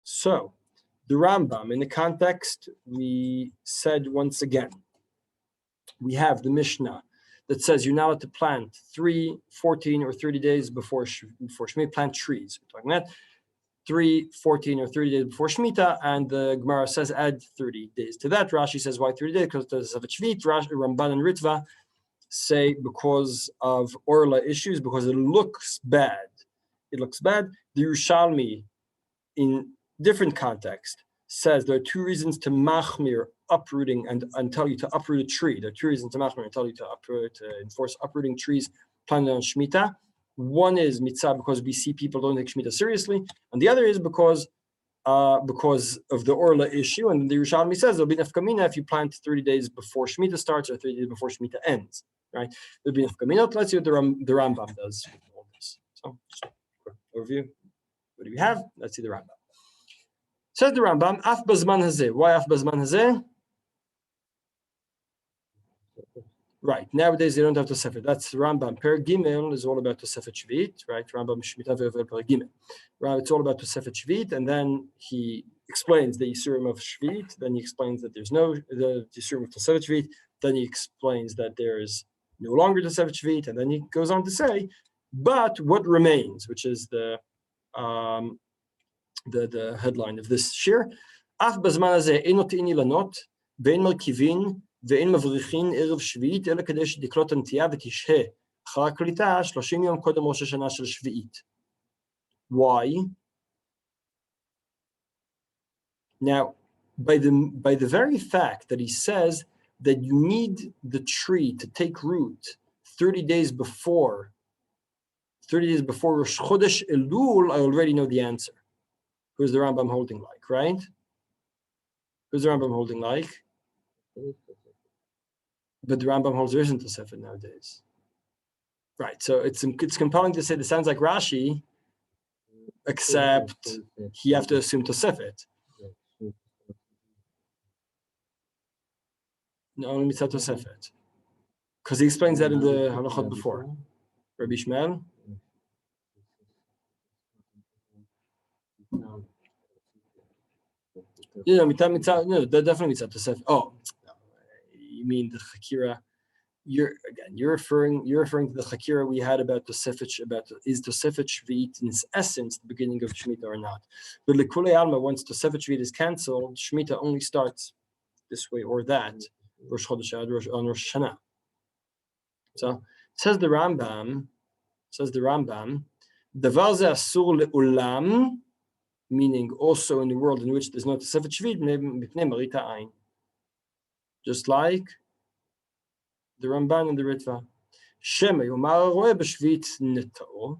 So the Rambam, in the context, we said once again, we have the Mishnah that says you're not allowed to plant 3, 14, or 30 days before Shemitah, plant trees. We're talking about 3, 14, or 30 days before Shemitah, and the Gemara says add 30 days to that. Rashi says why 30 days? Because there's a Shvit. Ramban and Ritva say because of Orla issues, because it looks bad. It looks bad. The Yerushalmi, in different context, says there are 2 reasons to machmir uprooting and tell you to uproot a tree. There are 2 reasons to machmir and tell you to enforce uprooting trees planted on Shemitah. One is mitzvah, because we see people don't take Shemitah seriously, and the other is because of the Orla issue. And the Yerushalmi says there'll be nafkamina if you plant 30 days before Shemitah starts or 30 days before Shemitah ends. Right? There'll be nafkamina. Let's see what the Rambam does with all this. So, just a quick overview. What do we have? Let's see the Rambam. Says the Rambam, Af Bazman Hazeh. Why Af Bazman Hazeh? Right. Nowadays they don't have Tosefet. That's Rambam. Per Gimel is all about Tosefet Shvit, right? Rambam Shmita Ve'Vel Per Gimel. Right. It's all about Tosefet Shvit, and then he explains the Yisurim of Shvit. Then he explains that there's no the Yisurim of Tosefet Shvit. Then he explains that there is no longer Tosefet Shvit, and then he goes on to say, but what remains, which is the headline of this shiur. Af b'zman hazeh ein motini lanot ve'ein merkivin ve'ein mavrichim erev shvi'it ela kadei shetiklot antiya v'tishhe achar klita 30 yom kodem Rosh Hashanah shel shvi'it. Why? Now, by the very fact that he says that you need the tree to take root 30 days before Rosh Chodesh Elul, I already know the answer. Who's the Rambam holding like, right? Who's the Rambam holding like? But the Rambam holds there isn't Tosefet nowadays. Right, so it's compelling to say this sounds like Rashi, except you have to assume Tosefet. No, only mitzvah Tosefet. Because he explains that in the halachot before. Rabbi Shmuel? Yeah, no, definitely mitzvah Tosefet. Oh, no, you mean the Chakira? You're referring to the Chakira we had about Tosefet, is Tosefet Shvit in its essence the beginning of Shemitah or not? But L'kulei Alma, once Tosefet Shvit is cancelled, Shemitah only starts this way or that, Rosh Chodesh on Rosh Hashanah. So says the Rambam, Davar ze asur le'olam, meaning also in the world in which there's no Tosefet Shvit, mipnei marita ayin. Just like the Ramban and the Ritva. Shema yomar haroeh b'shvit netao.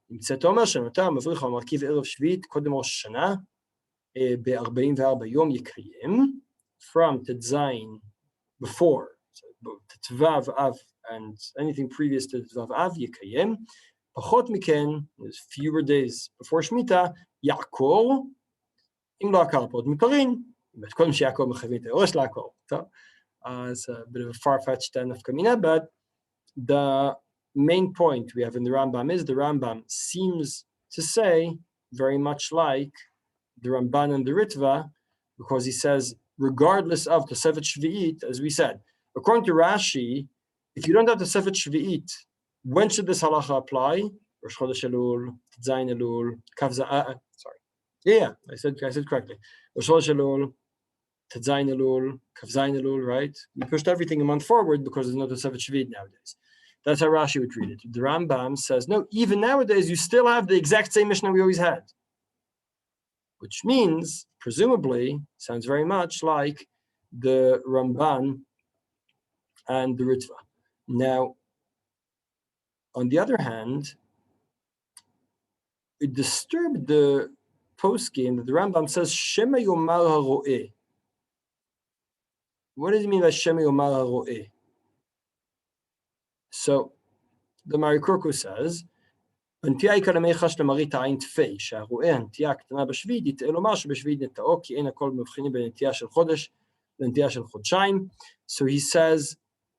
נמצאת אומר שנותר המבריך המרכיב ערב שביעית קודם ראש השנה ב-44 יום יקיים, from תזין before, תתוו אב and anything previous to תתוו אב יקיים, פחות מכן, fewer days before שמיטה, יעקור, אם לא עקר פחות מפרין, קודם שיעקור מחייבים את היורש לעקור. It's a bit of a far-fetched nafkamina, but the main point we have in the Rambam is the Rambam seems to say very much like the Ramban and the Ritva, because he says, regardless of Tosefet Shvi'it, as we said, according to Rashi, if you don't have Tosefet Shvi'it, when should this halacha apply? Rosh Chodesh Elul, Zayin Elul, Kav sorry. Yeah, I said correctly. Rosh Chodesh Elul, Zayin Elul, Kav Zayin Elul, right? We pushed everything a month forward because there's no Tosefet Shvi'it nowadays. That's how Rashi would treat it. The Rambam says, no, even nowadays you still have the exact same Mishnah we always had. Which means, presumably, sounds very much like the Ramban and the Ritva. Now, on the other hand, it disturbed the post-game that the Rambam says, Shema Yomar HaRo'eh. What does it mean by Shema Yomar HaRo'eh? So, the Marikurku says, הנטייה היא כלמייחש למראית העין תפי, שהרואה הנטייה הקטנה בשביעית, יתאה לומר שבשביעית נטעו, כי אין הכל מבחינים בין נטייה של חודש לנטייה של חודשיים. So he says,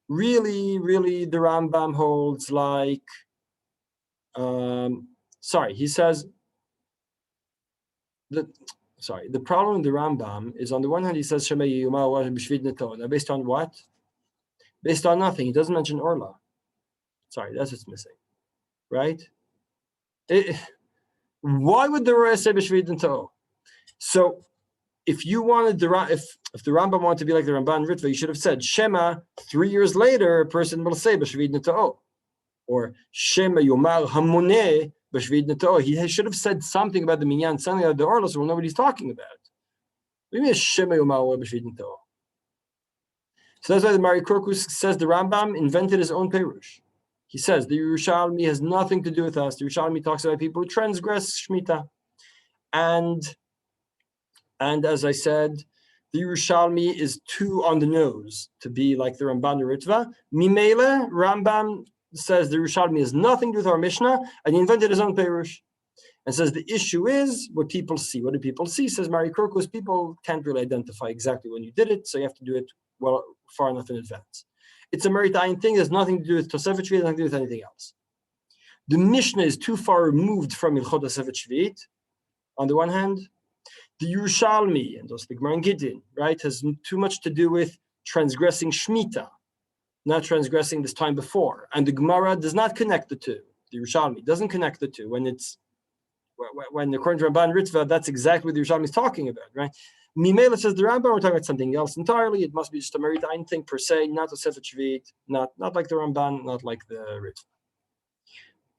really, the Rambam holds like, he says, that, sorry, the problem with the Rambam is on the one hand he says Shema Yuma B'Shvid Neto. Now based on what? Based on nothing. He doesn't mention Orla. Sorry, that's what's missing, right? Why would the Roya say B'Shvid Neto? So if you wanted if the Rambam wanted to be like the Ramban Ritva, you should have said Shema. 3 years later, a person will say B'Shvid Neto, or Shema Yomar Hamoneh B'Shvid Neto. He should have said something about the minyan, something about the Orla, so we'll know what he's talking about. What do you mean Shema Yomar B'Shvid Neto? So that's why the Mari Korkus says the Rambam invented his own perush. He says the Yerushalmi has nothing to do with us. The Yerushalmi talks about people who transgress Shmita, and as I said, the Yerushalmi is too on the nose to be like the Ramban Ritva. Mimele, Rambam says the Yerushalmi has nothing to do with our Mishnah, and he invented his own perush. And says the issue is what people see. What do people see? Says Mari Korkus, people can't really identify exactly when you did it, so you have to do it well far enough in advance. It's a Meritayin thing. There's nothing to do with Tosefet Shvit, nothing to do with anything else. The Mishnah is too far removed from Ilchot Tosefet Shvit. On the one hand, the Yerushalmi and those the Gemara in Gittin, right, has too much to do with transgressing Shmita, not transgressing this time before. And the Gemara does not connect the two. The Yerushalmi doesn't connect the two when according to Ramban Ritva, that's exactly what the Yerushalmi is talking about, right? Mimela says the Rambam, we're talking about something else entirely. It must be just a Meritayin thing per se, not a Sefer Shvit, not like the Ramban, not like the Ritva.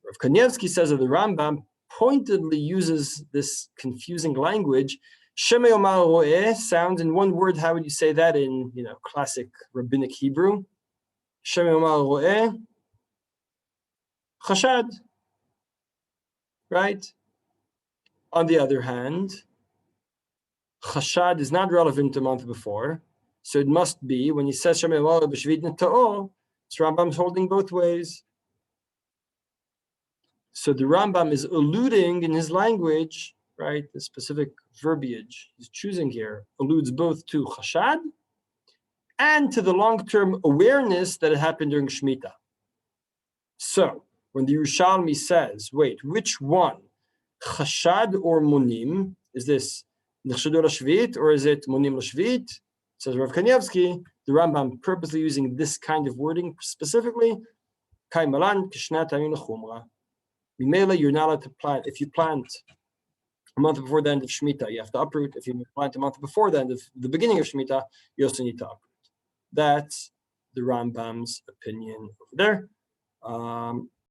Rav Kanievsky says that the Rambam pointedly uses this confusing language. Shema Yomar Ro'eh sounds in one word. How would you say that in classic rabbinic Hebrew? Shema Yomar Ro'eh Chashad, right? On the other hand, Chashad is not relevant a month before, so it must be when he says Shema Yomar B'Shvid Neto, it's Rambam's holding both ways. So the Rambam is alluding in his language, right? The specific verbiage he's choosing here alludes both to Chashad and to the long-term awareness that it happened during Shemitah. So when the Yerushalmi says, wait, which one? Chashad or Munim? Is this Nechshadu L'Shvit or is it Munim L'Shvit? Says Rav Kanievsky, the Rambam purposely using this kind of wording specifically. Kai Malan Kishnat Ayin Chumra. Mimela, you're not allowed to plant. If you plant a month before the end of Shemitah, you have to uproot. If you plant a month before the end of the beginning of Shemitah, you also need to uproot. That's the Rambam's opinion over there.